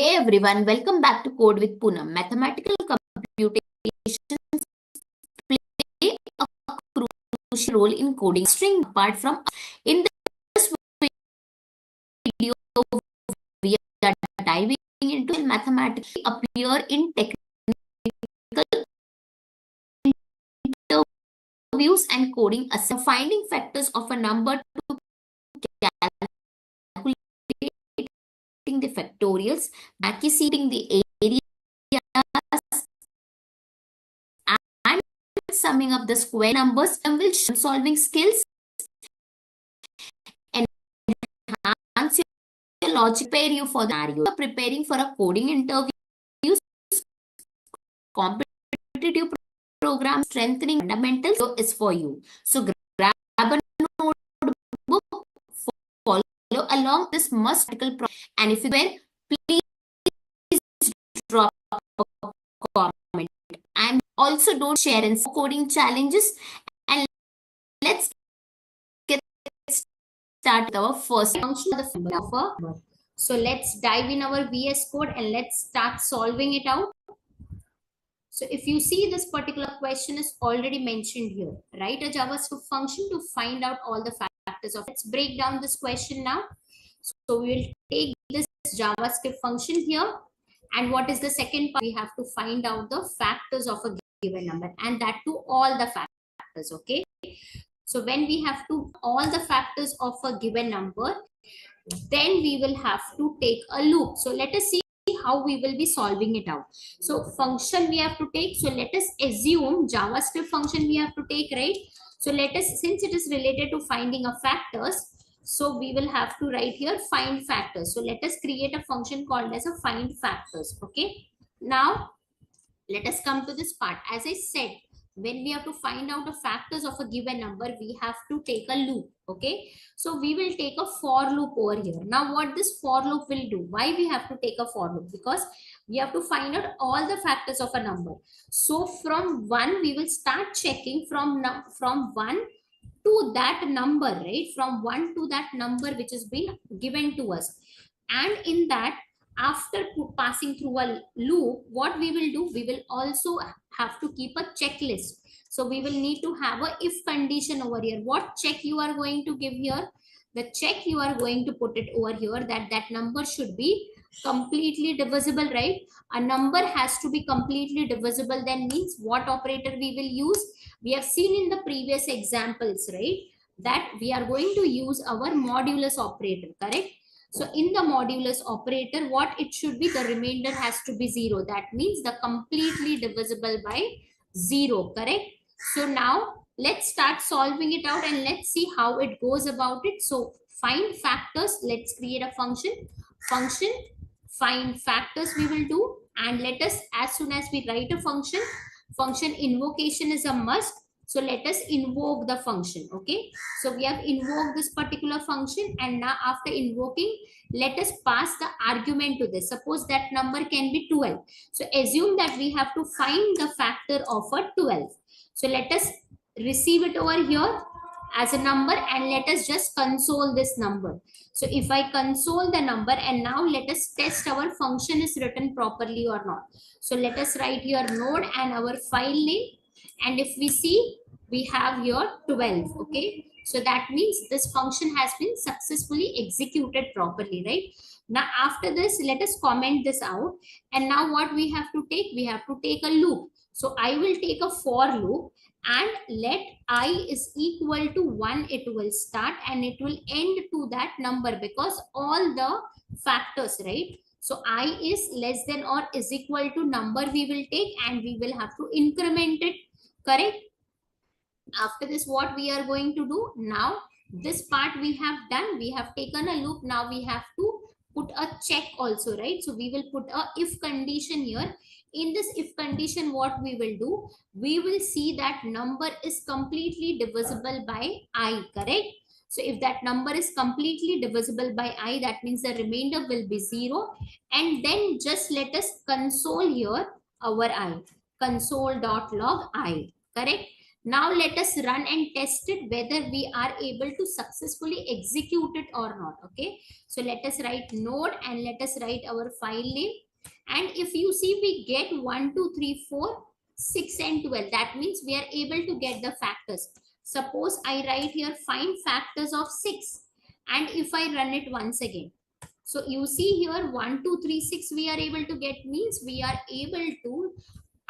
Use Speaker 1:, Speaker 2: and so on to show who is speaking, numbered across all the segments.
Speaker 1: Hey everyone, welcome back to Code with Poonam. Mathematical computations play a crucial role in coding. String apart from in this video, we are diving into mathematics appear in technical interviews and coding. Finding factors of a number to calculating the factorials, accurating the areas, and summing up the square numbers, and will solving skills, enhance your logic, prepare you for the scenario. Preparing for a coding interview, competitive program, strengthening fundamentals is for you. So grab a notebook, follow along this must-critical process. And if you were, please drop a comment. And also don't share in coding challenges. And let's get started with our first function of the. So let's dive in our VS Code and let's start solving it out. So if you see, this particular question is already mentioned here. Write a JavaScript function to find out all the factors of. Let's break down this question now. So we will take this JavaScript function here. And what is the second part? We have to find out the factors of a given number, and that to all the factors. Okay. So when we have to all the factors of a given number, then we will have to take a loop. So let us see how we will be solving it out. So function we have to take. So let us assume JavaScript function we have to take, right? So let us, since it is related to finding of factors, so we will have to write here find factors. So let us create a function called as a find factors. Okay. Now let us come to this part. As I said, when we have to find out the factors of a given number, we have to take a loop. Okay. So we will take a for loop over here. Now what this for loop will do? Why we have to take a for loop? Because we have to find out all the factors of a number. So from 1, we will start checking from 1 to that number, right? From 1 to that number which has been given to us. And in that, after passing through a loop, what we will do, we will also have to keep a checklist. So we will need to have a if condition over here. What check you are going to give here? The check you are going to put it over here, that number should be completely divisible, right? A number has to be completely divisible. Then means what operator we will use? We have seen in the previous examples, right, that we are going to use our modulus operator, correct? So in the modulus operator, what it should be, the remainder has to be 0. That means the completely divisible by 0, correct? So now let's start solving it out and let's see how it goes about it. So find factors, let's create a function find factors we will do. And let us, as soon as we write a function invocation is a must. So let us invoke the function. Okay. So we have invoked this particular function, and now after invoking, let us pass the argument to this. Suppose that number can be 12. So assume that we have to find the factor of a 12. So let us receive it over here as a number and let us just console this number. So if I console the number, and now let us test our function is written properly or not. So let us write here node and our file name. And if we see, we have here 12. Okay. So that means this function has been successfully executed properly, right? Now after this, let us comment this out. And now what we have to take? We have to take a loop. So I will take a for loop and let I is equal to 1. It will start and it will end to that number, because all the factors, right? So I is less than or is equal to number we will take, and we will have to increment it, correct? After this, what we are going to do now, this part we have done, we have taken a loop. Now we have to put a check also, right? So we will put a if condition here. In this if condition, what we will do, we will see that number is completely divisible by I, correct? So if that number is completely divisible by I, that means the remainder will be 0. And then just let us console here our I, console.log I, correct? Now let us run and test it whether we are able to successfully execute it or not. Okay, so let us write node and let us write our file name. And if you see, we get 1, 2, 3, 4, 6 and 12. That means we are able to get the factors. Suppose I write here find factors of 6, and if I run it once again, so you see here 1, 2, 3, 6 we are able to get, means we are able to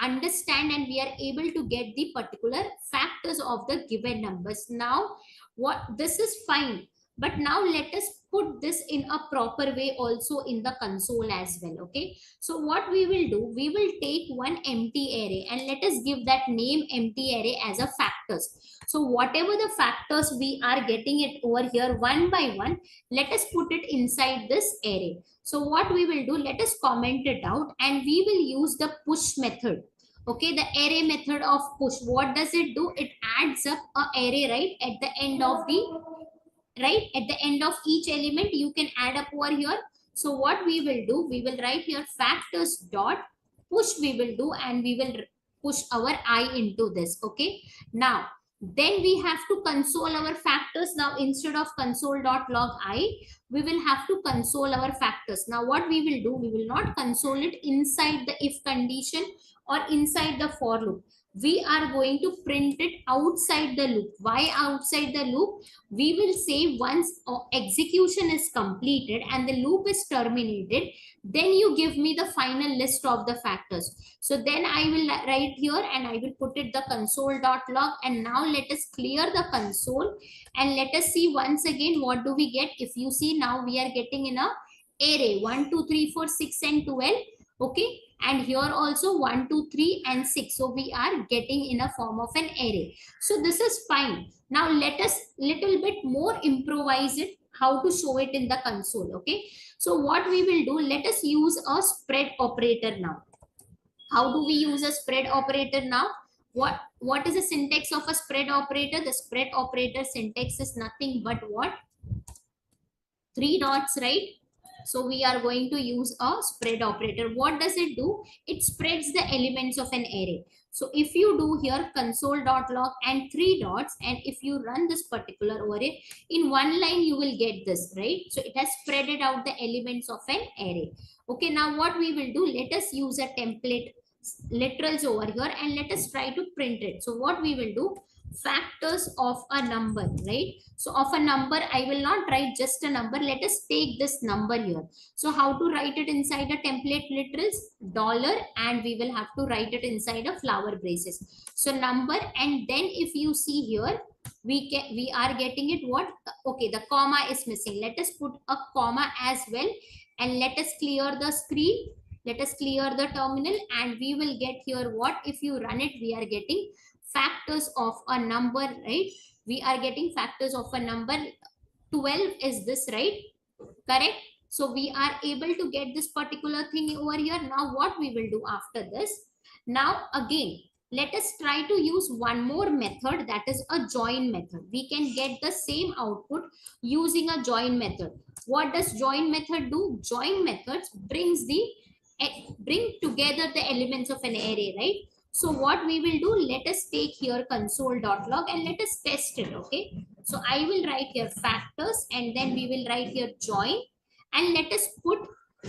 Speaker 1: understand and we are able to get the particular factors of the given numbers. Now what, this is fine, but now let us put this in a proper way also in the console as well. Okay, so what we will do, we will take one empty array and let us give that name empty array as a factors. So whatever the factors we are getting it over here one by one, let us put it inside this array. So what we will do, let us comment it out and we will use the push method. Okay, the array method of push, what does it do? It adds up a array, right, at the end of the, right, at the end of each element you can add up over here. So what we will do, we will write here factors dot push we will do, and we will push our I into this. Okay, now then we have to console our factors. Now instead of console.log I, we will have to console our factors. Now what we will do, we will not console it inside the if condition or inside the for loop. We are going to print it outside the loop. Why outside the loop? We will say once execution is completed and the loop is terminated, then you give me the final list of the factors. So then I will write here and I will put it the console.log, and now let us clear the console and let us see once again what do we get. If you see, now we are getting in a array 1, 2, 3, 4, 6 and 12. Okay, and here also 1, 2, 3 and 6. So we are getting in a form of an array. So this is fine. Now let us little bit more improvise it, how to show it in the console. Okay, so what we will do, let us use a spread operator now. How do we use a spread operator now? What is the syntax of a spread operator? The spread operator syntax is nothing but what? 3 dots, right? So we are going to use a spread operator. What does it do? It spreads the elements of an array. So if you do here console.log and 3 dots, and if you run this particular array in one line, you will get this, right? So it has spreaded out the elements of an array. Okay, now what we will do, let us use a template literals over here and let us try to print it. So what we will do, factors of a number, right? So of a number, I will not write just a number. Let us take this number here. So how to write it inside a template literals? Dollar, and we will have to write it inside a flower braces. So number, and then if you see here, we are getting it what? Okay, the comma is missing. Let us put a comma as well, and let us clear the screen. Let us clear the terminal, and we will get here what? If you run it, we are getting factors of a number, right? We are getting factors of a number. 12 is this, right? Correct. So we are able to get this particular thing over here. Now what we will do after this, now again let us try to use one more method, that is a join method. We can get the same output using a join method. What does join method do? Join methods bring together the elements of an array, right? So what we will do, let us take here console.log and let us test it. Okay, so I will write here factors and then we will write here join, and let us put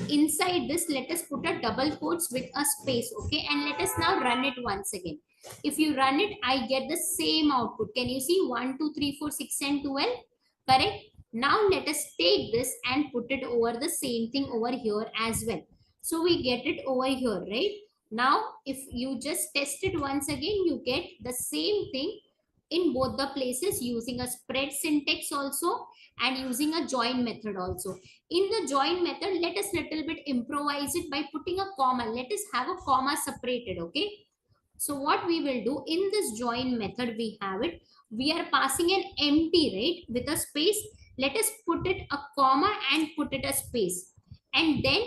Speaker 1: inside this, let us put a double quotes with a space. Okay, and let us now run it once again. If you run it, I get the same output. Can you see 1, 2, 3, 4, 6 and 12? Correct. Now let us take this and put it over the same thing over here as well. So we get it over here, right? Now, if you just test it once again, you get the same thing in both the places using a spread syntax also and using a join method also. In the join method, let us little bit improvise it by putting a comma. Let us have a comma separated, okay? So what we will do in this join method, we have it. We are passing an empty, right, with a space. Let us put it a comma and put it a space. And then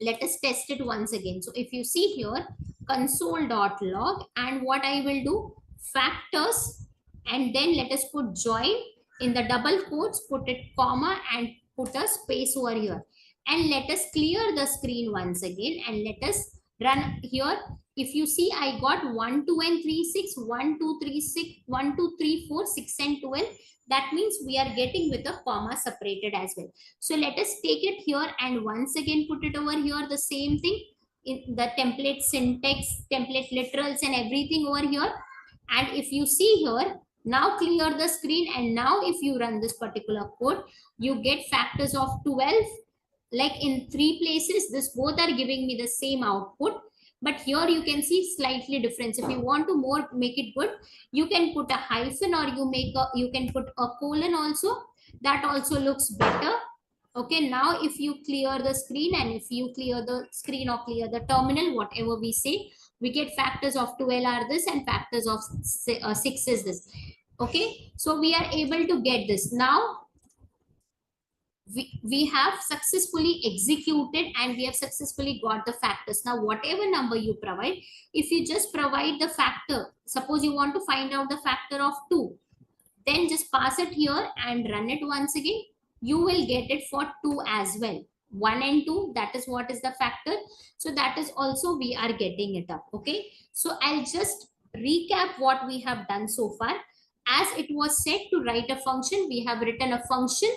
Speaker 1: let us test it once again. So if you see here console.log, and what I will do, factors, and then let us put join in the double quotes, put it comma and put a space over here, and let us clear the screen once again and let us Run here. If you see, I got 1, 2, and 3, 6, 1, 2, 3, 6, 1, 2, 3, 4, 6, and 12. That means we are getting with a comma separated as well. So let us take it here and once again put it over here, the same thing in the template syntax, template literals and everything over here. And if you see here, now clear the screen, and now if you run this particular code, you get factors of 12. Like in 3 places, this both are giving me the same output, but here you can see slightly difference. If you want to more make it good, you can put a hyphen, or you can put a colon also. That also looks better. Okay, now if you clear the screen, and if you clear the screen or clear the terminal, whatever we say, we get factors of 12 are this and factors of 6 is this. Okay, so we are able to get this. Now we have successfully executed and we have successfully got the factors. Now whatever number you provide, if you just provide the factor, suppose you want to find out the factor of 2, then just pass it here and run it once again. You will get it for 2 as well. 1 and 2, that is what is the factor. So that is also we are getting it up. Okay, so I'll just recap what we have done so far. As it was said to write a function, we have written a function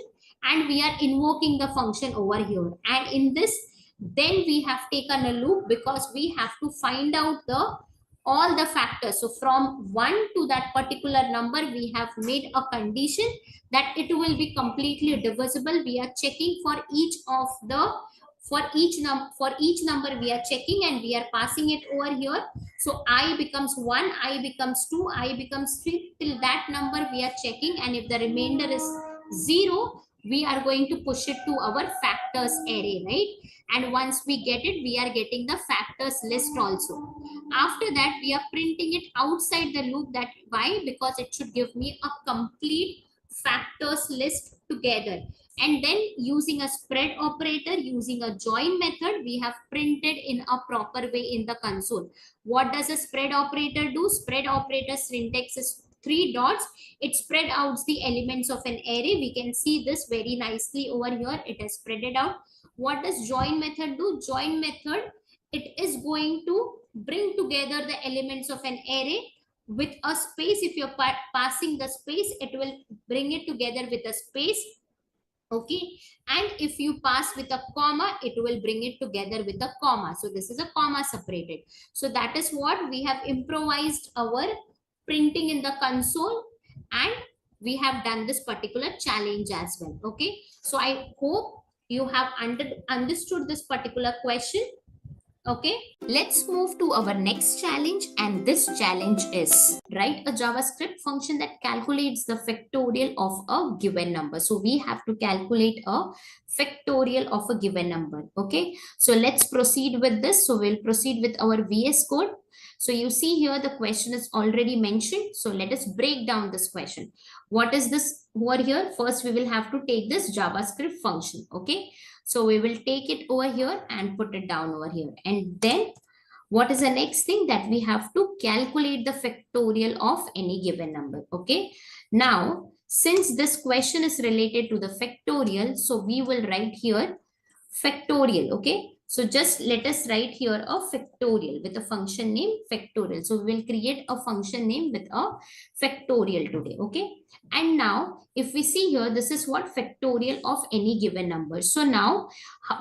Speaker 1: and we are invoking the function over here. And in this, then we have taken a loop because we have to find out the all the factors. So from 1 to that particular number, we have made a condition that it will be completely divisible. We are checking for each of the for each number we are checking and we are passing it over here. So I becomes 1, I becomes 2, I becomes 3, till that number we are checking, and if the remainder is 0, we are going to push it to our factors array, right? And once we get it, we are getting the factors list also. After that, we are printing it outside the loop. That why? Because it should give me a complete factors list together. And then using a spread operator, using a join method, we have printed in a proper way in the console. What does a spread operator do? Spread operator syntax is 3 dots. It spread out the elements of an array. We can see this very nicely over here. It has spread it out. What does join method do? Join method, it is going to bring together the elements of an array with a space. If you're passing the space, it will bring it together with a space. Okay, and if you pass with a comma, it will bring it together with a comma. So this is a comma separated. So that is what we have improvised our printing in the console, and we have done this particular challenge as well. Okay, so I hope you have understood this particular question. Okay, let's move to our next challenge, and this challenge is write a JavaScript function that calculates the factorial of a given number. So we have to calculate a factorial of a given number. Okay, so let's proceed with this. So we'll proceed with our VS Code. So you see here the question is already mentioned. So let us break down this question. What is this over here? First, we will have to take this JavaScript function. Okay, so we will take it over here and put it down over here. And then what is the next thing? That we have to calculate the factorial of any given number. Okay, now since this question is related to the factorial, so we will write here factorial. Okay, so just let us write here a factorial with a function name factorial. So we will create a function name with a factorial today. Okay, and now if we see here, this is what factorial of any given number. So now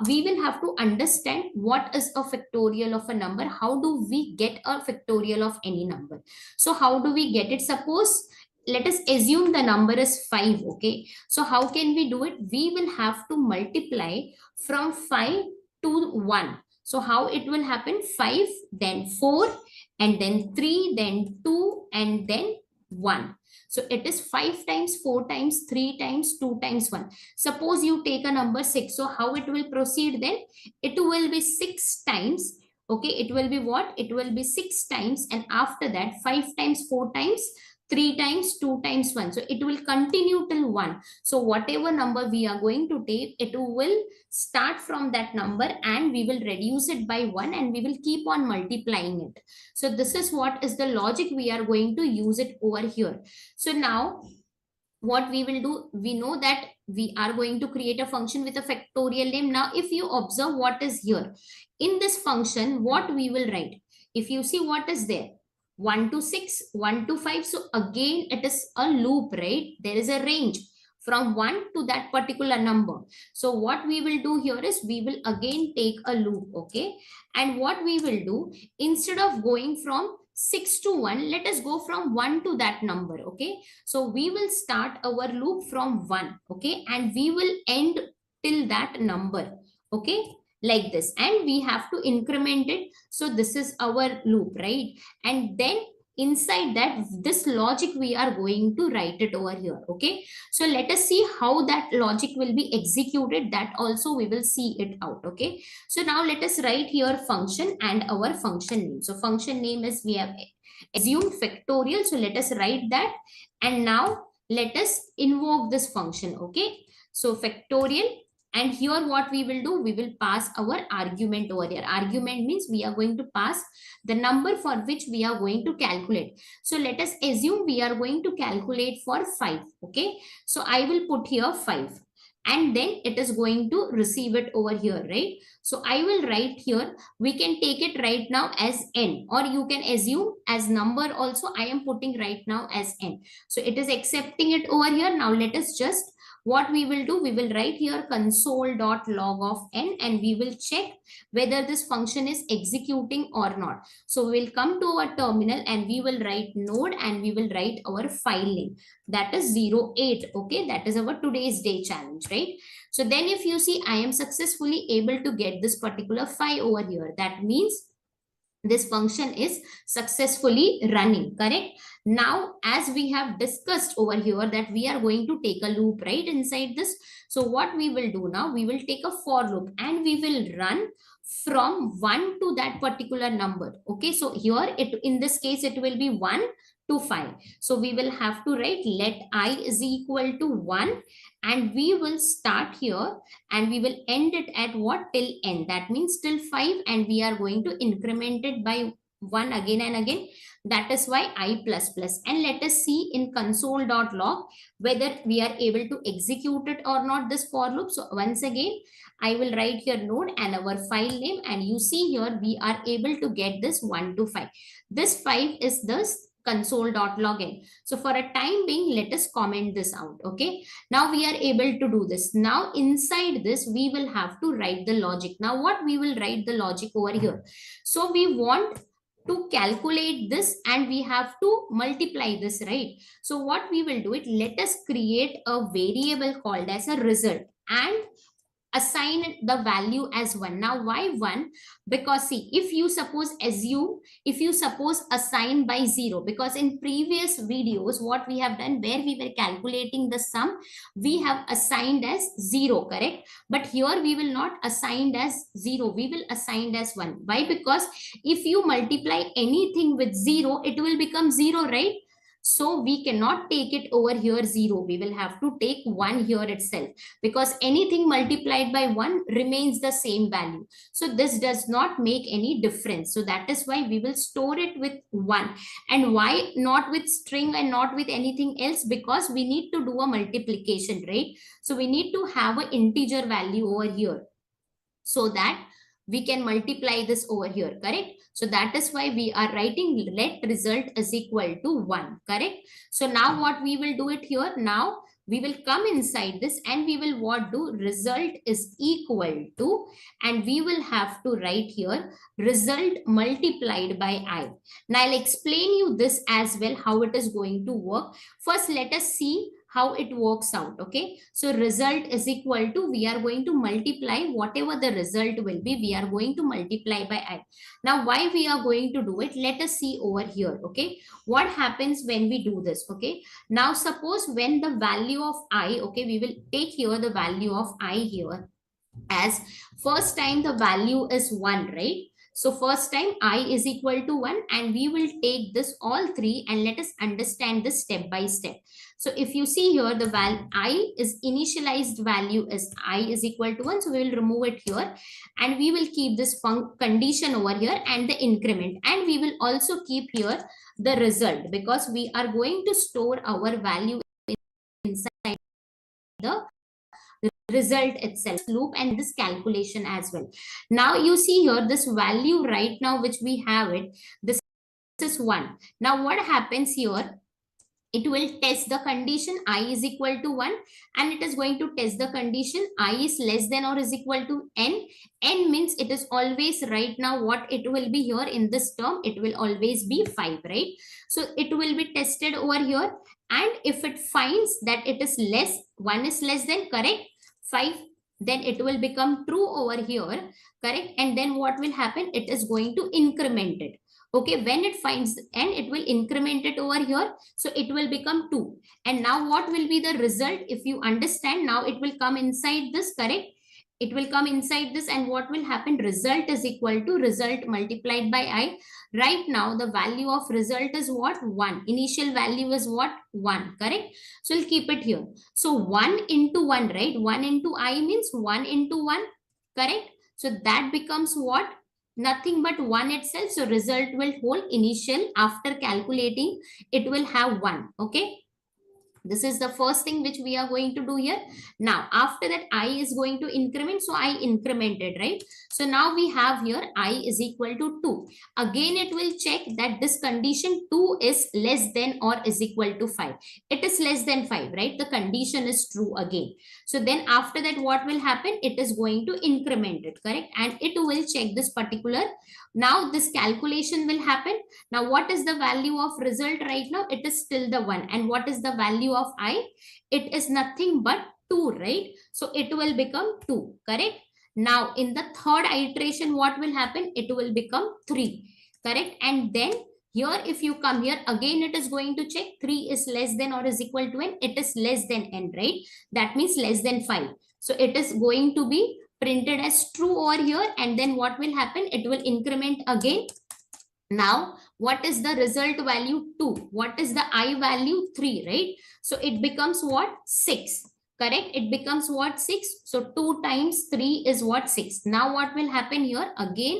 Speaker 1: we will have to understand what is a factorial of a number. How do we get a factorial of any number? So how do we get it? Suppose let us assume the number is 5. Okay, so how can we do it? We will have to multiply from 5 to 1. So how it will happen? 5, then 4, and then 3, then 2, and then 1. So it is 5 times 4 times 3 times 2 times 1. Suppose you take a number 6. So how it will proceed then? It will be 6 times. Okay, it will be what? It will be 6 times, and after that 5 times 4 times 3 times 2 times 1. So it will continue till 1. So whatever number we are going to take, it will start from that number and we will reduce it by 1 and we will keep on multiplying it. So this is what is the logic we are going to use it over here. So now what we will do, we know that we are going to create a function with a factorial name. Now if you observe what is here in this function, what we will write, if you see what is there, 1 to 6, 1 to 5. So again it is a loop, right? There is a range from 1 to that particular number. So what we will do here is we will again take a loop, okay? And what we will do, instead of going from 6 to 1, let us go from 1 to that number, okay? So we will start our loop from 1, okay? And we will end till that number, okay? Like this, and we have to increment it. So this is our loop, right? And then inside that, this logic we are going to write it over here, okay? So let us see how that logic will be executed. That also we will see it out, okay? So now let us write here function and our function name. So function name is, we have assumed factorial, so let us write that. And now let us invoke this function, okay? So factorial, and here what we will do, we will pass our argument over here. Argument means we are going to pass the number for which we are going to calculate. So let us assume we are going to calculate for 5, okay? So I will put here 5, and then it is going to receive it over here, right? So I will write here, we can take it right now as n, or you can assume as number also. I am putting right now as n. So it is accepting it over here. Now let us just, what we will do, we will write here console.log of n, and we will check whether this function is executing or not. So we'll come to our terminal and we will write node, and we will write our file name, that is 08, okay? That is our today's day challenge, right? So then if you see, I am successfully able to get this particular 5 over here. That means this function is successfully running, correct? Now as we have discussed over here that we are going to take a loop right inside this. So what we will do now, we will take a for loop and we will run from 1 to that particular number, okay? So here it, in this case, it will be 1 to 5. So we will have to write let I is equal to 1, and we will start here and we will end it at what, till n, that means till 5, and we are going to increment it by 1 again and again. That is why I plus plus. And let us see in console.log whether we are able to execute it or not, this for loop. So once again I will write here node and our file name, and you see here we are able to get this 1 to 5. This 5 is this console.login. So for a time being, let us comment this out, okay? Now we are able to do this. Now inside this, we will have to write the logic. Now what we will write the logic over here? So we want to calculate this and we have to multiply this, right? So what we will do it, let us create a variable called as a result and assign the value as 1. Now why 1? Because see, if you suppose assign by 0, because in previous videos what we have done, where we were calculating the sum, we have assigned as 0, correct? But here we will not assign as 0, we will assign as 1. Why? Because if you multiply anything with 0, it will become 0, right? So we cannot take it over here 0. We will have to take 1 here itself, because anything multiplied by 1 remains the same value. So this does not make any difference. So that is why we will store it with 1. And why not with string and not with anything else? Because we need to do a multiplication, right? So we need to have an integer value over here so that we can multiply this over here, correct? So that is why we are writing let result is equal to 1, correct? So now what we will do it here, now we will come inside this and we will what do, result is equal to, and we will have to write here result multiplied by I. Now I'll explain you this as well, how it is going to work. First let us see how it works out, okay? So result is equal to, we are going to multiply whatever the result will be, we are going to multiply by I. Now why we are going to do it, let us see over here, okay? What happens when we do this, okay? Now suppose when the value of I, okay, we will take here the value of I here as first time the value is 1, right? So first time I is equal to 1, and we will take this all 3 and let us understand this step by step. So if you see here, the value I is initialized value is I is equal to 1. So we will remove it here and we will keep this condition over here and the increment, and we will also keep here the result, because we are going to store our value inside the result itself, loop, and this calculation as well. Now you see here this value right now which we have it, this is 1. Now what happens here? It will test the condition I is equal to 1, and it is going to test the condition I is less than or is equal to n. N means it is always right now what it will be here in this term, it will always be 5, right? So it will be tested over here, and if it finds that it is less, 1 is less than, correct, 5, then it will become true over here, correct, and then what will happen, it is going to increment it. Okay, when it finds n, it will increment it over here, so it will become 2. And now what will be the result? If you understand, now it will come inside this, correct, it will come inside this, and what will happen, result is equal to result multiplied by I. Right now the value of result is what, 1. Initial value is what, 1, correct? So we'll keep it here. So 1 into 1, right, 1 into I means 1 into 1, correct? So that becomes what, nothing but 1 itself. So result will hold initial, after calculating it will have 1. Okay, this is the first thing which we are going to do here. Now after that I is going to increment, so I incremented, right? So now we have here I is equal to 2. Again it will check that this condition 2 is less than or is equal to 5. It is less than 5, right? The condition is true again. So then after that what will happen, it is going to increment it, correct, and it will check this particular. Now this calculation will happen. Now what is the value of result right now? It is still the 1. And what is the value of I? It is nothing but 2, right? So it will become 2, correct? Now in the third iteration what will happen? It will become 3, correct? And then here if you come here again, it is going to check 3 is less than or is equal to n. It is less than n, right? That means less than 5. So it is going to be printed as true over here, and then what will happen, it will increment again. Now what is the result value? 2. What is the I value? 3, right? So it becomes what, 6, correct? It becomes what, 6. So 2 times 3 is what, 6. Now what will happen here? Again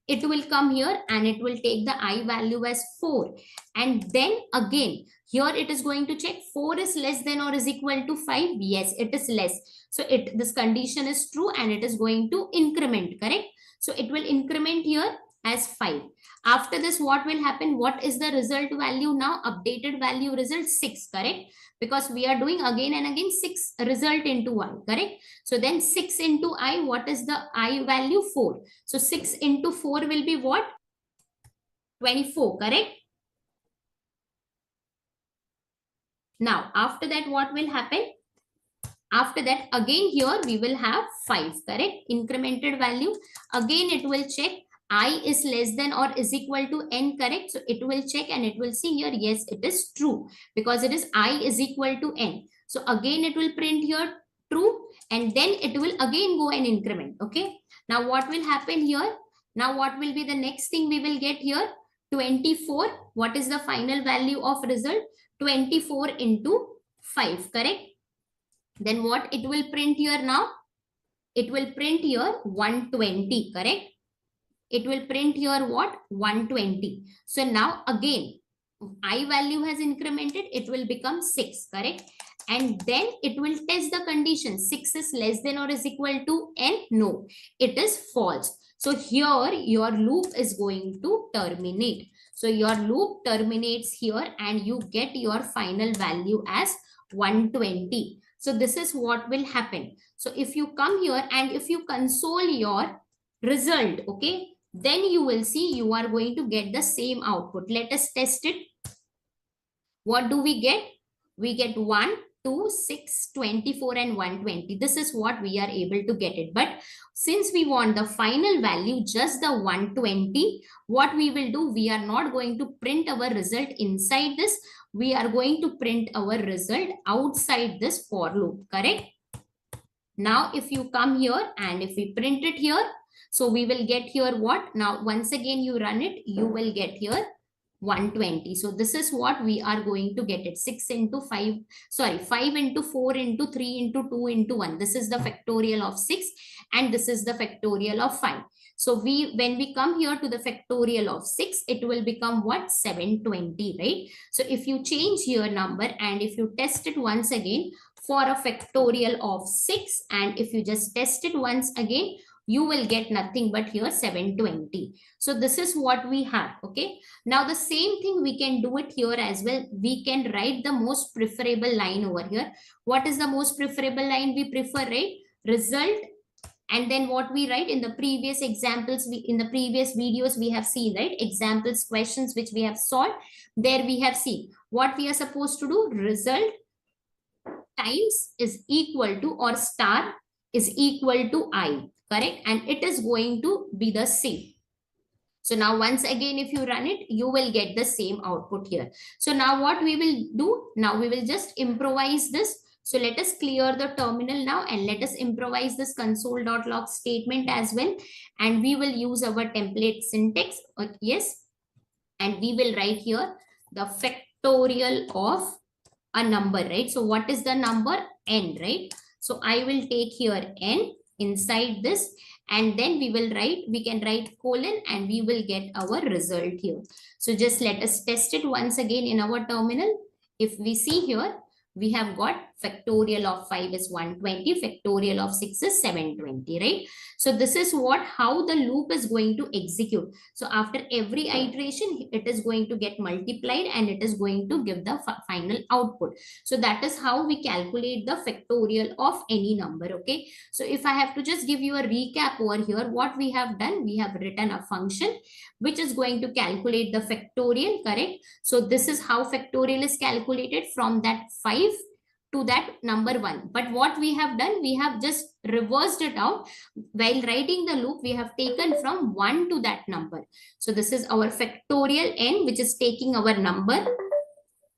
Speaker 1: it will come here and it will take the I value as 4, and then again here it is going to check 4 is less than or is equal to 5. Yes, it is less. So this condition is true and it is going to increment, correct? So it will increment here as 5. After this what will happen? What is the result value now? Updated value result 6, correct? Because we are doing again and again 6 result into 1, correct? So then 6 into I, what is the I value? 4. So 6 into 4 will be what? 24, correct? Now after that what will happen? After that again here we will have 5, correct? Incremented value. Again it will check I is less than or is equal to n, correct? So it will check and it will see here, yes, it is true because it is I is equal to n. So again it will print here true, and then it will again go and increment. Okay, now what will happen here? Now what will be the next thing we will get here? 24. What is the final value of result? 24 into 5, correct? Then what it will print here now? It will print here 120, correct? It will print here what? 120. So now again, I value has incremented, it will become 6, correct? And then it will test the condition. 6 is less than or is equal to n? No, it is false. So here your loop is going to terminate. So your loop terminates here and you get your final value as 120. So this is what will happen. So if you come here and if you console your result, okay, then you will see you are going to get the same output. Let us test it. What do we get? We get 1, 2, 6, 24 and 120. This is what we are able to get it. But since we want the final value, just the 120, what we will do, we are not going to print our result inside this. We are going to print our result outside this for loop, correct? Now if you come here and if we print it here, so we will get here what? Now once again you run it, you will get here 120. So this is what we are going to get it. 6 into 5, sorry, 5 into 4 into 3 into 2 into 1. This is the factorial of 6 and this is the factorial of 5. So when we come here to the factorial of 6, it will become what? 720, right? So if you change your number and if you test it once again, for a factorial of 6, and if you just test it once again, you will get nothing but here 720. So this is what we have. Okay, now the same thing we can do it here as well. We can write the most preferable line over here. What is the most preferable line we prefer, right? Result, and then what we write in the previous examples, in the previous videos we have seen, right? Examples, questions which we have solved, there we have seen what we are supposed to do. Result times is equal to, or star is equal to I, correct? And it is going to be the same. So now once again, if you run it, you will get the same output here. So now what we will do, now we will just improvise this. So let us clear the terminal now and let us improvise this console.log statement as well. And we will use our template syntax. Yes. And we will write here the factorial of a number, right? So what is the number? N, right? So I will take here N inside this, and then we can write colon, and we will get our result here. So just let us test it once again in our terminal. If we see here, we have got factorial of 5 is 120, factorial of 6 is 720, right? So this is how the loop is going to execute. So after every iteration, it is going to get multiplied and it is going to give the final output. So that is how we calculate the factorial of any number. Okay, so if I have to just give you a recap over here, what we have done, we have written a function which is going to calculate the factorial, correct? So this is how factorial is calculated, from that 5 to that number 1. But what we have done, we have just reversed it out. While writing the loop, we have taken from 1 to that number. So this is our factorial n, which is taking our number.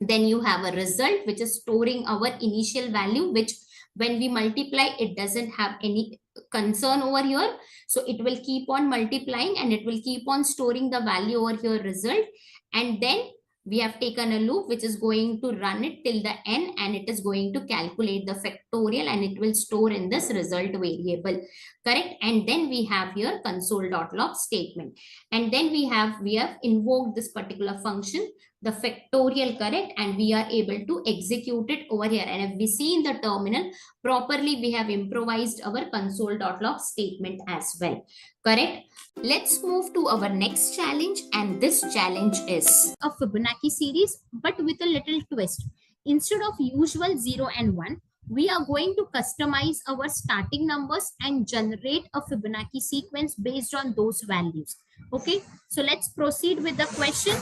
Speaker 1: Then you have a result, which is storing our initial value, which when we multiply, it doesn't have any concern over here. So it will keep on multiplying and it will keep on storing the value over here, result. And then we have taken a loop which is going to run it till the n, and it is going to calculate the factorial and it will store in this result variable, correct? And then we have here console.log statement, and then we have invoked this particular function, the factorial, correct? And we are able to execute it over here. And if we see in the terminal properly, we have improvised our console.log statement as well, correct? Let's move to our next challenge, and this challenge is a Fibonacci series but with a little twist. Instead of usual 0 and 1, we are going to customize our starting numbers and generate a Fibonacci sequence based on those values. Okay, so let's proceed with the question.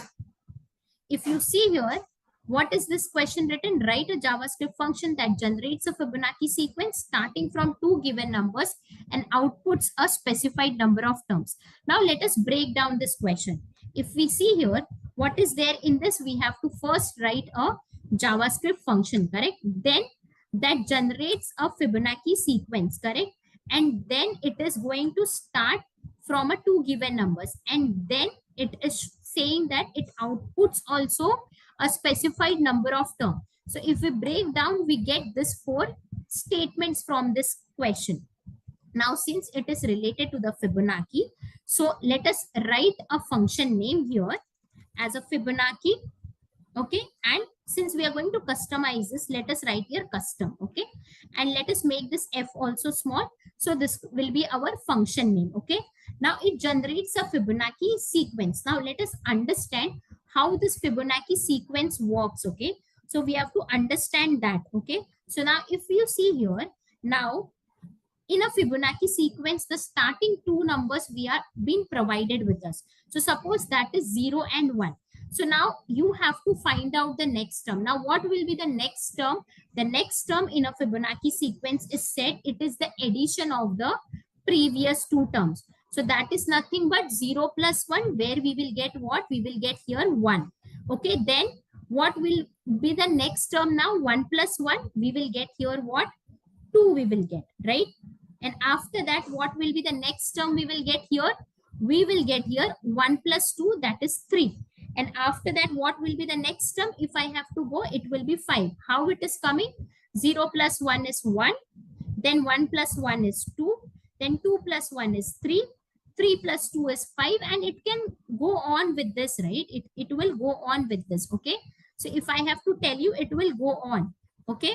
Speaker 1: If you see here, what is this question written? Write a JavaScript function that generates a Fibonacci sequence starting from 2 given numbers and outputs a specified number of terms. Now let us break down this question. If we see here, what is there in this? We have to first write a JavaScript function, correct? Then that generates a Fibonacci sequence, correct? And then it is going to start from a 2 given numbers, and then it is saying that it outputs also a specified number of terms. So if we break down, we get this 4 statements from this question. Now, since it is related to the Fibonacci, so let us write a function name here as a Fibonacci. Okay, and since we are going to customize this, let us write here custom. Okay, and let us make this f also small. So this will be our function name. Okay, now it generates a Fibonacci sequence. Now let us understand how this Fibonacci sequence works. Okay, so we have to understand that. Okay, so now if you see here, now in a Fibonacci sequence, the starting 2 numbers we are being provided with us. So suppose that is 0 and 1. So now you have to find out the next term. Now what will be the next term? The next term in a Fibonacci sequence is said it is the addition of the previous 2 terms. So that is nothing but 0 plus 1, where we will get what? We will get here 1. Okay, then what will be the next term now? 1 plus 1, we will get here what? 2 we will get, right? And after that, what will be the next term we will get here? We will get here 1 plus 2, that is 3. And after that, what will be the next term? If I have to go, it will be 5. How it is coming? 0 plus 1 is 1. Then 1 plus 1 is 2. Then 2 plus 1 is 3. 3 plus 2 is 5. And it can go on with this, right? It will go on with this, okay? So if I have to tell you, it will go on, okay?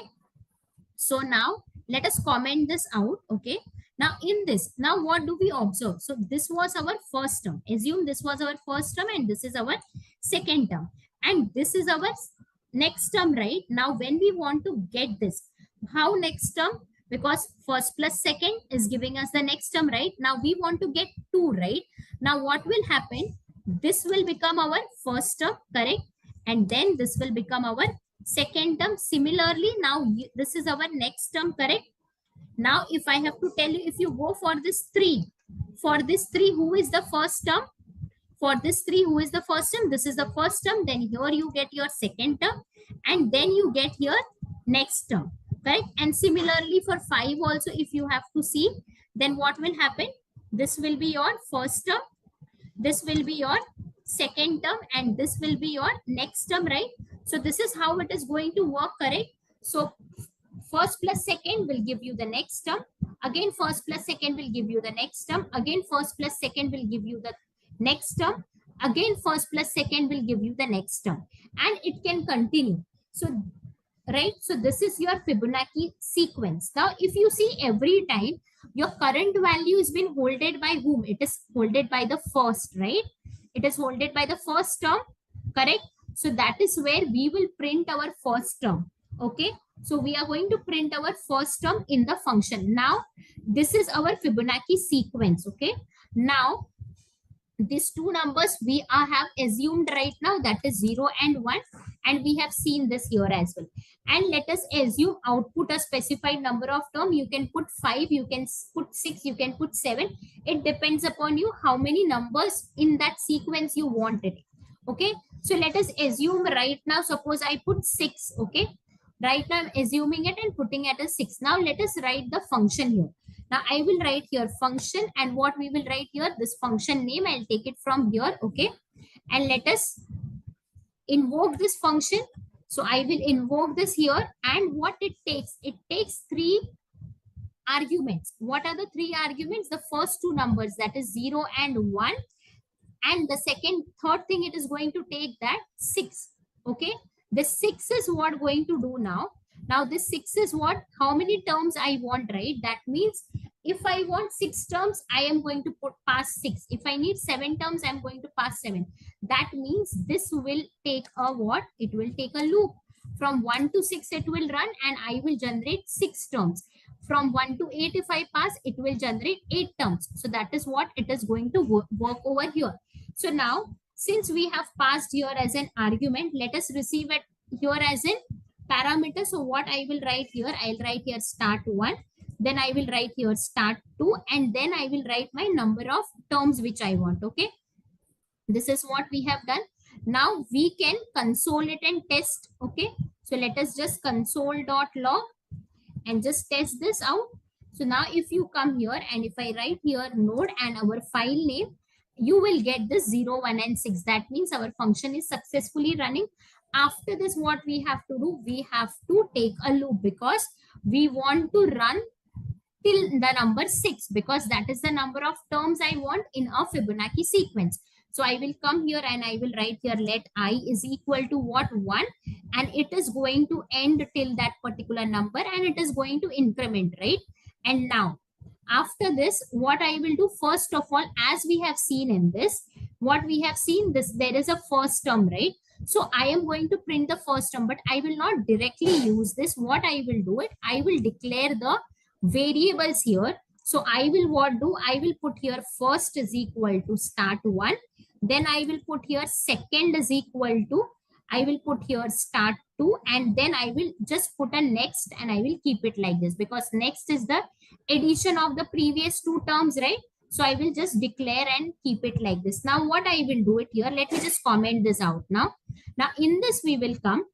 Speaker 1: So now let us comment this out. Okay. Now in this, now what do we observe? So this was our first term. Assume this was our first term and this is our second term. And this is our next term, right? Now when we want to get this, how next term? Because first plus second is giving us the next term, right? Now we want to get 2, right? Now what will happen? This will become our first term, correct? And then this will become our second term. Similarly, now this is our next term, correct? Now if I have to tell you, if you go for this 3, for this 3, who is the first term? For this 3, who is the first term? This is the first term. Then here you get your second term, and then you get your next term, correct? And similarly for 5 also, if you have to see, then what will happen? This will be your first term, this will be your second term, and this will be your next term, right? So this is how it is going to work, correct? So first plus second will give you the next term, again first plus second will give you the next term, again first plus second will give you the next term, again first plus second will give you the next term, and it can continue. So right, so this is your Fibonacci sequence. Now if you see, every time your current value is been holded by whom? It is holded by the first, right? It is holded by the first term, correct? So that is where we will print our first term. Okay, so we are going to print our first term in the function. Now this is our Fibonacci sequence. Okay, now these two numbers we have assumed right now, that is 0 and 1, and we have seen this here as well. And let us assume output a specified number of term. You can put 5, you can put 6, you can put 7. It depends upon you how many numbers in that sequence you wanted. Okay, so let us assume right now, suppose I put 6. Okay, right now I'm assuming it and putting it as 6. Now let us write the function here. Now I will write here function, and what we will write here, this function name, I'll take it from here. Okay, and let us invoke this function. So I will invoke this here, and what it takes 3 arguments. What are the 3 arguments? The first 2 numbers, that is 0 and 1, and the third thing it is going to take, that 6. Okay, the 6 is what going to do now. Now this 6 is what, how many terms I want, right? That means if I want 6 terms, I am going to pass 6. If I need 7 terms, I'm going to pass 7. That means this will take a what? It will take a loop. From 1 to 6 it will run, and I will generate 6 terms. From 1 to 8 if I pass, it will generate 8 terms. So that is what it is going to work over here. So now, since we have passed here as an argument, let us receive it here as an parameter. So what I will write here, I'll write here start 1, then I will write here start 2, and then I will write my number of terms which I want. Okay, this is what we have done. Now we can console it and test. Okay, so let us just console.log and just test this out. So now if you come here and if I write here node and our file name, you will get this 0, 1 and 6. That means our function is successfully running. After this, what we have to do, we have to take a loop, because we want to run till the number 6, because that is the number of terms I want in a Fibonacci sequence. So I will come here and I will write here let I is equal to what? 1, and it is going to end till that particular number, and it is going to increment, right? And now after this, what I will do, first of all, as we have seen in this, what we have seen, this, there is a first term, right? So I am going to print the first term, but I will not directly use this. What I will do it, I will declare the variables here. So I will what do, I will put here first is equal to start 1, then I will put here second is equal to, I will put here start 2, and then I will just put a next, and I will keep it like this, because next is the addition of the previous 2 terms, right? So I will just declare and keep it like this. Now what I will do it here, let me just comment this out now. Now in this we will come,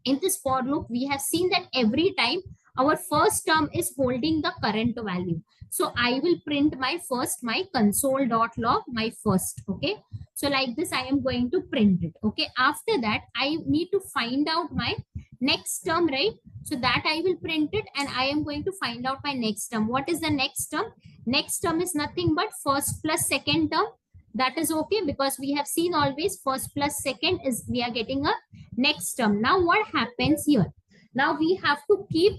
Speaker 1: in this for loop, we have seen that every time our first term is holding the current value. So I will print my first, my console.log, my first. Okay, so like this I am going to print it. Okay, after that I need to find out my next term, right? So that I will print it, and I am going to find out my next term. What is the next term? Next term is nothing but first plus second term. That is okay, because we have seen always first plus second is we are getting a next term. Now what happens here? Now we have to keep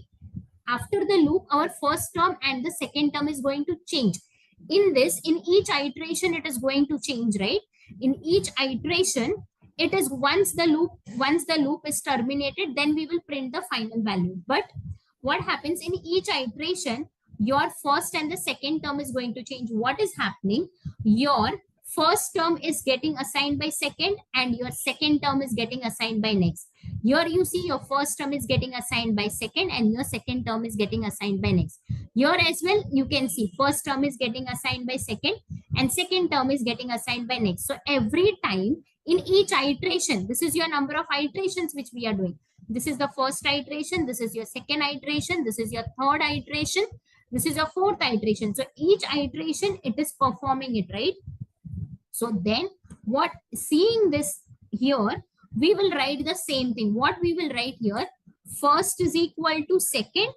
Speaker 1: after the loop, our first term and the second term is going to change. In this, in each iteration, it is going to change, right? In each iteration, it is once the loop is terminated, then we will print the final value. But what happens in each iteration, your first and the second term is going to change. What is happening? Your first term is getting assigned by second and your second term is getting assigned by next. Here you see your first term is getting assigned by second and your second term is getting assigned by next. Here as well, you can see first term is getting assigned by second and second term is getting assigned by next. So every time in each iteration, this is your number of iterations which we are doing. This is the first iteration, this is your second iteration, this is your third iteration, this is your fourth iteration. So each iteration, it is performing it, right? So then what, seeing this here, we will write the same thing. What we will write here, first is equal to second,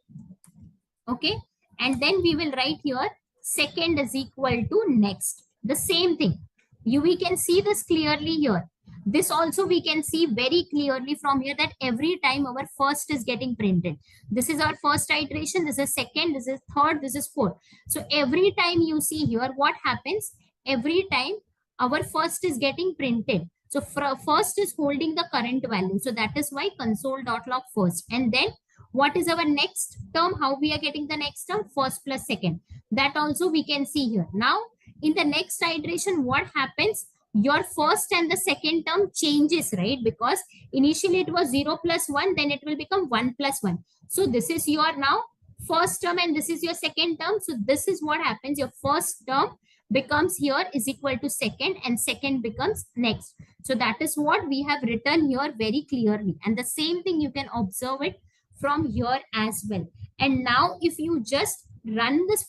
Speaker 1: okay? And then we will write here, second is equal to next. The same thing. We can see this clearly here. This also we can see very clearly from here that every time our first is getting printed. This is our first iteration, this is second, this is third, this is fourth. So every time you see here, what happens? Every time our first is getting printed. So first is holding the current value. So that is why console.log first. And then what is our next term? How we are getting the next term? First plus second. That also we can see here. Now, in the next iteration, what happens? Your first and the second term changes, right? Because initially it was 0 plus 1, then it will become 1 plus 1. So this is your now first term and this is your second term. So this is what happens. Your first term becomes here is equal to second and second becomes next. So that is what we have written here very clearly. And the same thing you can observe it from here as well. And now if you just run this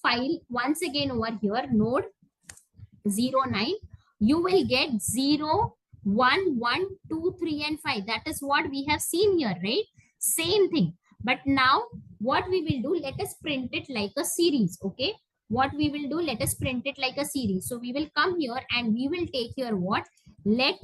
Speaker 1: file once again over here, node 09, you will get 0, 1, 1, 2, 3 and 5. That is what we have seen here, right? Same thing. But now what we will do, let us print it like a series, okay? What we will do, let us print it like a series. So we will come here and we will take here what? Let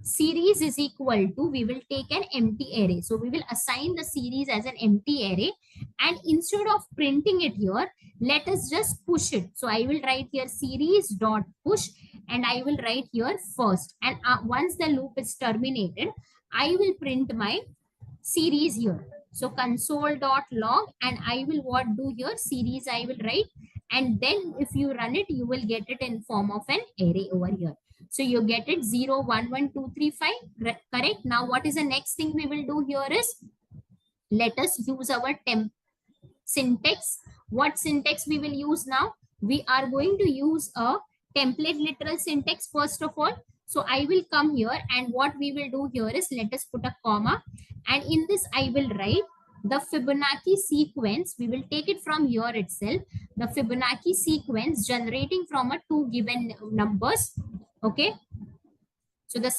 Speaker 1: series is equal to, we will take an empty array. So we will assign the series as an empty array. And instead of printing it here, let us just push it. So I will write here series dot push and I will write here first. And once the loop is terminated, I will print my series here. So console.log and I will what do here? Series I will write. And then if you run it, you will get it in form of an array over here. So you get it 0, 1, 1, 2, 3, 5. Correct. Now what is the next thing we will do here is, let us use our temp syntax. What syntax we will use now? We are going to use a template literal syntax first of all. So I will come here and what we will do here is, let us put a comma. And in this I will write the Fibonacci sequence. We will take it from here itself. The Fibonacci sequence generating from a two given numbers. Okay. So the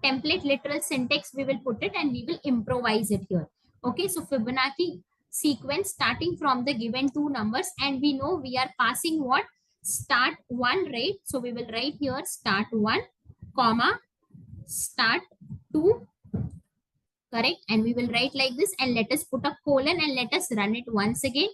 Speaker 1: template literal syntax we will put it and we will improvise it here. Okay. So Fibonacci sequence starting from the given two numbers, and we know we are passing what? Start 1, right? So we will write here start 1, comma, start 2. Correct. And we will write like this and let us put a colon and let us run it once again.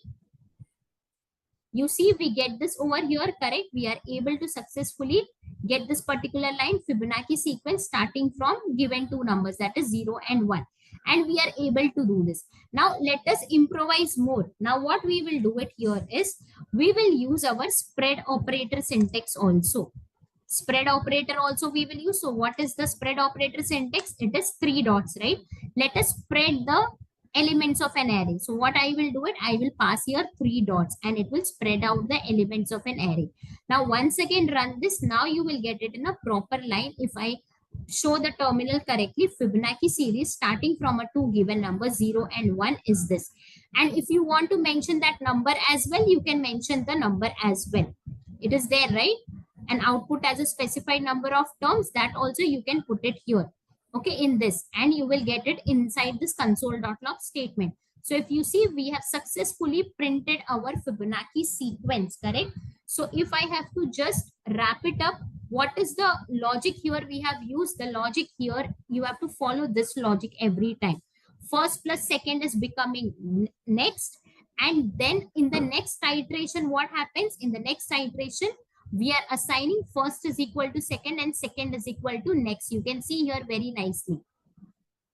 Speaker 1: You see, we get this over here, correct? We are able to successfully get this particular line Fibonacci sequence starting from given two numbers, that is 0 and 1. And we are able to do this. Now let us improvise more. Now what we will do it here is, we will use our spread operator syntax also. Spread operator also we will use. So what is the spread operator syntax? It is 3 dots, right? Let us spread the elements of an array. So what I will do it, I will pass here 3 dots and it will spread out the elements of an array. Now once again run this. Now you will get it in a proper line. If I show the terminal correctly, Fibonacci series starting from a two given number 0 and 1 is this. And if you want to mention that number as well, you can mention the number as well. It is there, right? And output as a specified number of terms, that also you can put it here. Okay, in this, and you will get it inside this console.log statement. So if you see, we have successfully printed our Fibonacci sequence, correct? So if I have to just wrap it up, what is the logic here we have used? The logic here, you have to follow this logic every time. first plus second is becoming next, and then in the next iteration, what happens in the next iteration, we are assigning first is equal to second and second is equal to next. You can see here very nicely.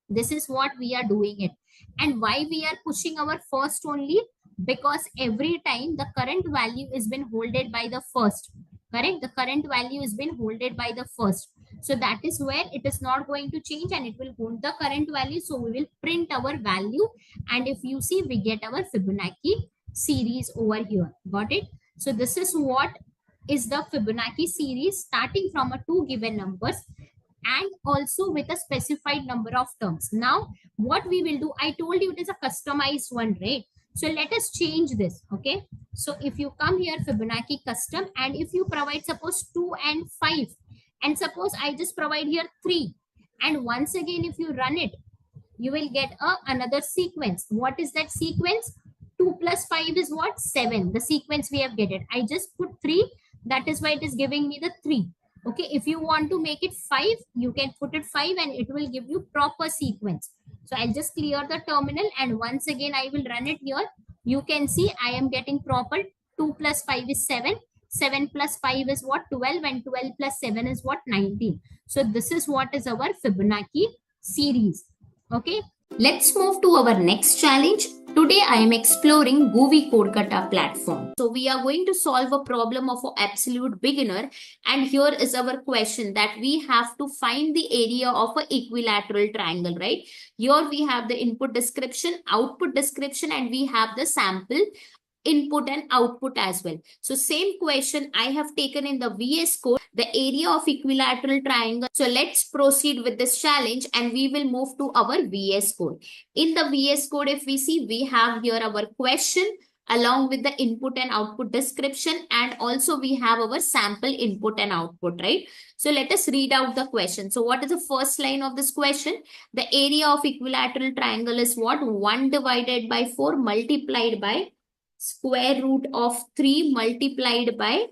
Speaker 1: This is what we are doing it. And why we are pushing our first only? Because every time the current value is been holded by the first, correct? The current value is been holded by the first. So that is where it is not going to change and it will hold the current value. So we will print our value. And if you see, we get our Fibonacci series over here. Got it? So this is what is the Fibonacci series starting from a two given numbers and also with a specified number of terms. Now, what we will do, I told you it is a customized one, right? So let us change this, okay? So if you come here, Fibonacci custom, and if you provide suppose 2 and 5, and suppose I just provide here 3, and once again, if you run it, you will get another sequence. What is that sequence? 2 plus 5 is what? 7. The sequence we have get it. I just put 3. That is why it is giving me the 3. Okay, if you want to make it 5, you can put it 5 and it will give you proper sequence. So I'll just clear the terminal and once again I will run it here. You can see I am getting proper 2 plus 5 is 7. 7 plus 5 is what? 12 and 12 plus 7 is what? 19. So this is what is our Fibonacci series. Okay, let's move to our next challenge. Today I am exploring Gooey Codekata platform. So we are going to solve a problem of an absolute beginner, and here is our question that we have to find the area of an equilateral triangle, right? Here we have the input description, output description, and we have the sample input and output as well. So same question I have taken in the VS Code, the area of equilateral triangle. So let's proceed with this challenge and we will move to our VS Code. In the VS Code, if we see, we have here our question along with the input and output description, and also we have our sample input and output, right? So let us read out the question. So what is the first line of this question? The area of equilateral triangle is what? 1 divided by 4 multiplied by square root of 3 multiplied by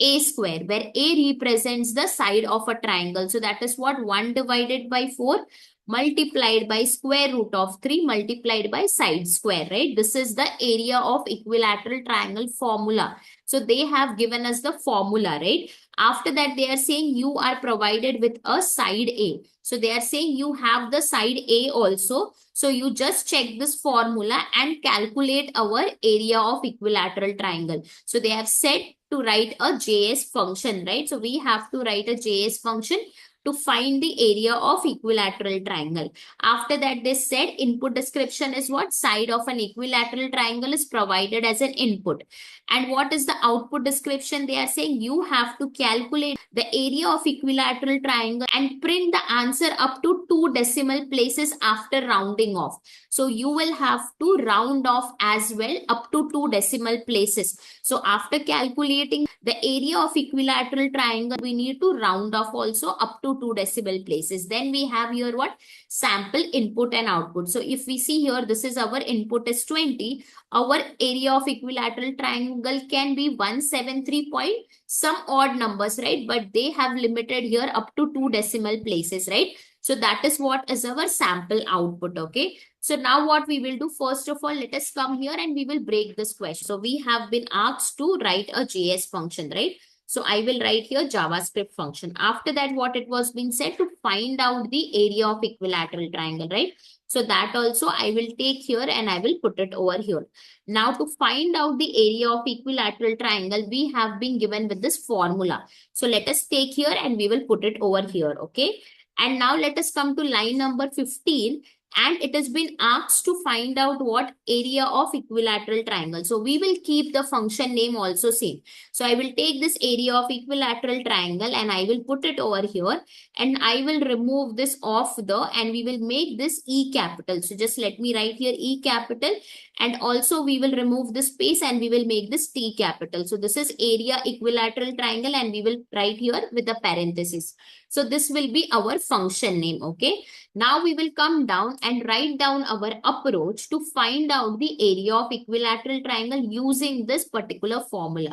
Speaker 1: a square, where a represents the side of a triangle. So that is what? 1 divided by 4 multiplied by square root of 3 multiplied by side square, right? This is the area of equilateral triangle formula. So they have given us the formula, right? After that, they are saying you are provided with a side A. So they are saying you have the side A also. So you just check this formula and calculate our area of equilateral triangle. So they have said to write a JS function, right? So we have to write a JS function to find the area of equilateral triangle. After that, they said input description is what? Side of an equilateral triangle is provided as an input. And what is the output description? They are saying you have to calculate the area of equilateral triangle and print the answer up to 2 decimal places after rounding off. So you will have to round off as well up to 2 decimal places. So after calculating the area of equilateral triangle, we need to round off also up to 2 decimal places. Then we have here what? Sample input and output. So if we see here, this is our input is 20. Our area of equilateral triangle can be 173 point some odd numbers, right? But they have limited here up to 2 decimal places, right? So that is what is our sample output, okay? So now what we will do, first of all, let us come here and we will break this question. So we have been asked to write a JS function, right? So I will write here JavaScript function. After that, what it was being said to find out the area of equilateral triangle, right? So that also I will take here and I will put it over here. Now to find out the area of equilateral triangle, we have been given with this formula. So let us take here and we will put it over here, okay? And now let us come to line number 15. And it has been asked to find out what area of equilateral triangle. So we will keep the function name also same. So I will take this area of equilateral triangle and I will put it over here. And I will remove this off the, and we will make this E capital. So just let me write here E capital. And also we will remove this space and we will make this T capital. So this is area equilateral triangle and we will write here with a parenthesis. So this will be our function name, okay? Now we will come down and write down our approach to find out the area of equilateral triangle using this particular formula.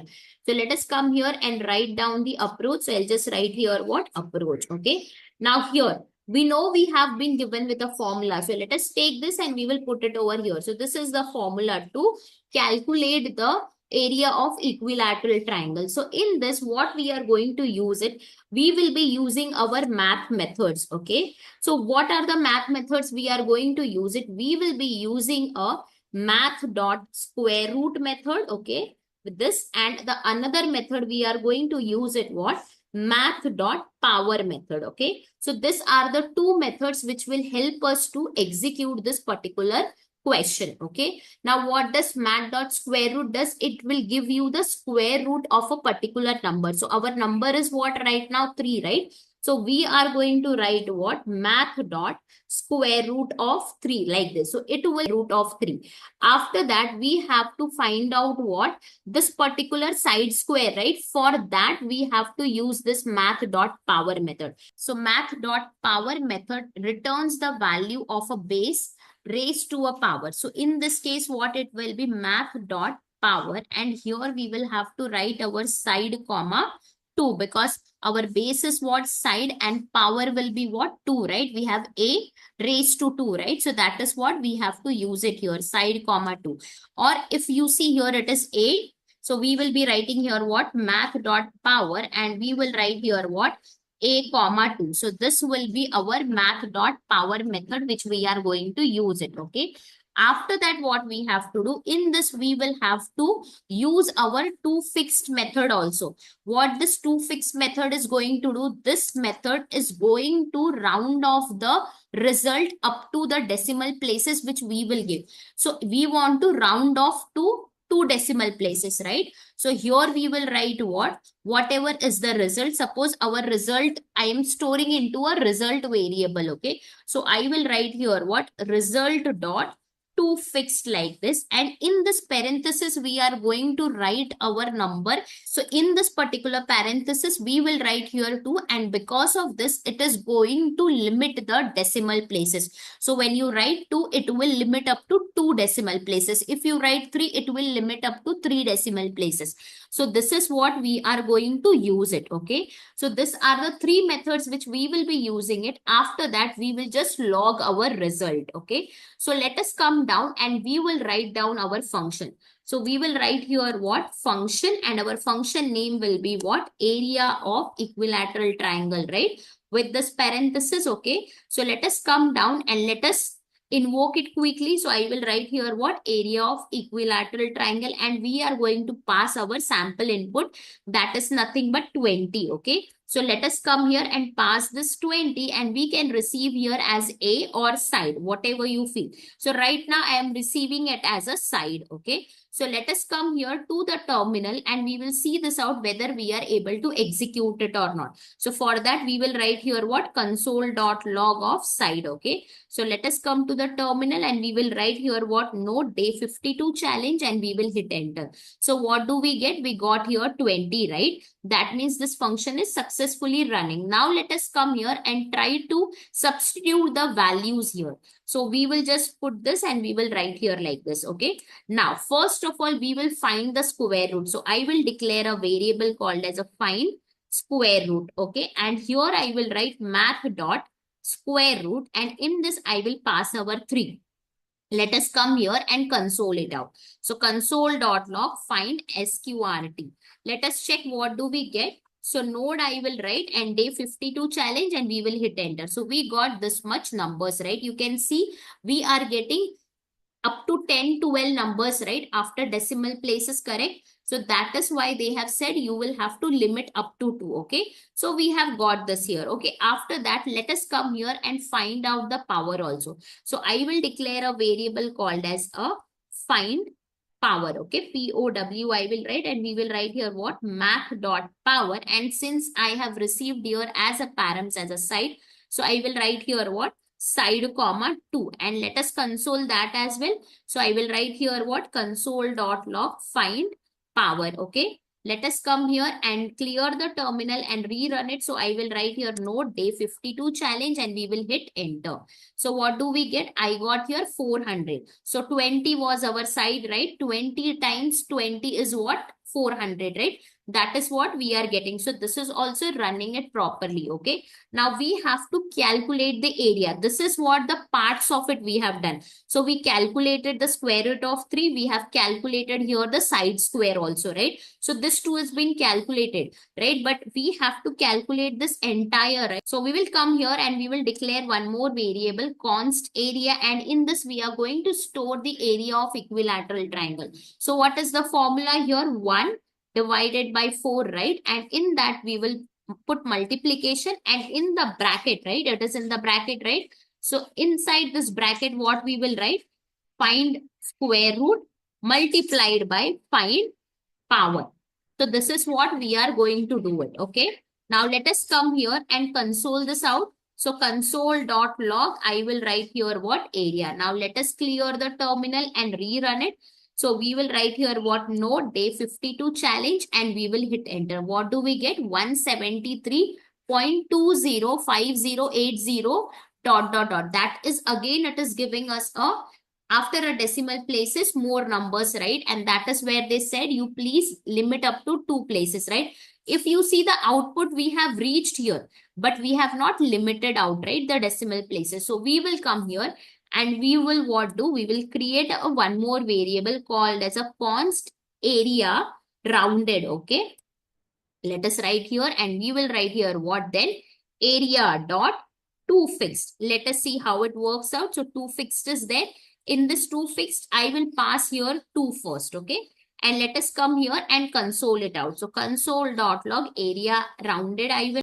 Speaker 1: So let us come here and write down the approach. So I'll just write here what? Approach, okay? Now here, we know we have been given with a formula. So let us take this and we will put it over here. So this is the formula to calculate the area of equilateral triangle. So in this, what we are going to use it, we will be using our math methods. Okay. So what are the math methods we are going to use it? We will be using a math dot square root method. Okay. With this, and the another method we are going to use it, what? Math dot power method. Okay. So these are the two methods which will help us to execute this particular question. Okay. Now what does math dot square root does? It will give you the square root of a particular number. So our number is what right now? 3, right? So we are going to write what? Math dot square root of 3 like this. So it will root of 3. After that, we have to find out what? This particular side square, right? For that, we have to use this math dot power method. So math dot power method returns the value of a base raised to a power. So in this case, what it will be? Math dot power, and here we will have to write our side comma 2, because our base is what? Side, and power will be what? 2, right? We have a raised to 2, right? So that is what we have to use it here, side comma 2. Or if you see here, it is a. So we will be writing here what? Math dot power, and we will write here what? A comma 2. So this will be our math dot power method which we are going to use it. Okay. After that, what we have to do in this, we will have to use our two fixed method also. What this two fixed method is going to do? This method is going to round off the result up to the decimal places which we will give. So we want to round off to 2 decimal places, right? So here we will write what? Whatever is the result. Suppose our result, I am storing into a result variable. Okay. So I will write here what? Result dot 2 fixed like this, and in this parenthesis we are going to write our number. So in this particular parenthesis we will write here 2, and because of this it is going to limit the decimal places. So when you write 2, it will limit up to 2 decimal places. If you write 3, it will limit up to 3 decimal places. So this is what we are going to use it. Okay. So these are the 3 methods which we will be using it. After that, we will just log our result. Okay. So let us come down and we will write down our function. So we will write here what? Function, and our function name will be what? Area of equilateral triangle, right? With this parenthesis. Okay. So let us come down and let us invoke it quickly. So I will write here what? Area of equilateral triangle, and we are going to pass our sample input, that is nothing but 20. Okay. So let us come here and pass this 20, and we can receive here as a or side, whatever you feel. So right now I am receiving it as a side. Okay. So let us come here to the terminal and we will see this out whether we are able to execute it or not. So for that we will write here what? Console.log of side. Okay. So let us come to the terminal and we will write here what? Node day 52 challenge, and we will hit enter. So what do we get? We got here 20, right? That means this function is successfully running. Now let us come here and try to substitute the values here. So we will just put this and we will write here like this. Okay. Now, first of all, we will find the square root. So I will declare a variable called as a find square root. Okay. And here I will write math dot square root, and in this I will pass our 3. Let us come here and console it out. So console.log find sqrt. Let us check what do we get. So node I will write and day 52 challenge, and we will hit enter. So we got this much numbers, right? You can see we are getting up to 10, 12 numbers, right? After decimal places, correct? So that is why they have said you will have to limit up to 2. Okay. So we have got this here. Okay. After that, let us come here and find out the power also. So I will declare a variable called as a find power. Okay. POW I will write, and we will write here what? Math dot power. And since I have received here as a params as a side, so I will write here what? Side comma 2, and let us console that as well. So I will write here what? Console.log find power. Okay. Let us come here and clear the terminal and rerun it. So I will write here node day 52 challenge, and we will hit enter. So what do we get? I got here 400. So 20 was our side, right? 20 times 20 is what? 400, right? That is what we are getting. So this is also running it properly. Okay. Now we have to calculate the area. This is what the parts of it we have done. So we calculated the square root of 3. We have calculated here the side square also, right? So this too has been calculated, right? But we have to calculate this entire, right? So we will come here and we will declare one more variable, const area, and in this we are going to store the area of equilateral triangle. So what is the formula here? 1 divided by 4, right? And in that we will put multiplication, and in the bracket, right? It is in the bracket, right? So inside this bracket, what we will write? Find square root multiplied by find power. So this is what we are going to do it. Okay. Now let us come here and console this out. So console.log, I will write here what? Area. Now let us clear the terminal and rerun it. So we will write here what? Node day 52 challenge, and we will hit enter. What do we get? 173.205080 dot dot dot. That is again, it is giving us a, after a decimal places, more numbers, right? And that is where they said you please limit up to 2 places, right? If you see the output, we have reached here, but we have not limited out, right, the decimal places. So we will come here and we will what do? We will create a one more variable called as a const area rounded. Okay. Let us write here, and we will write here what then? Area dot to fixed. Let us see how it works out. So to fixed is there. In this to fixed, I will pass here 2 first. Okay. And let us come here and console it out. So console.log area rounded, I will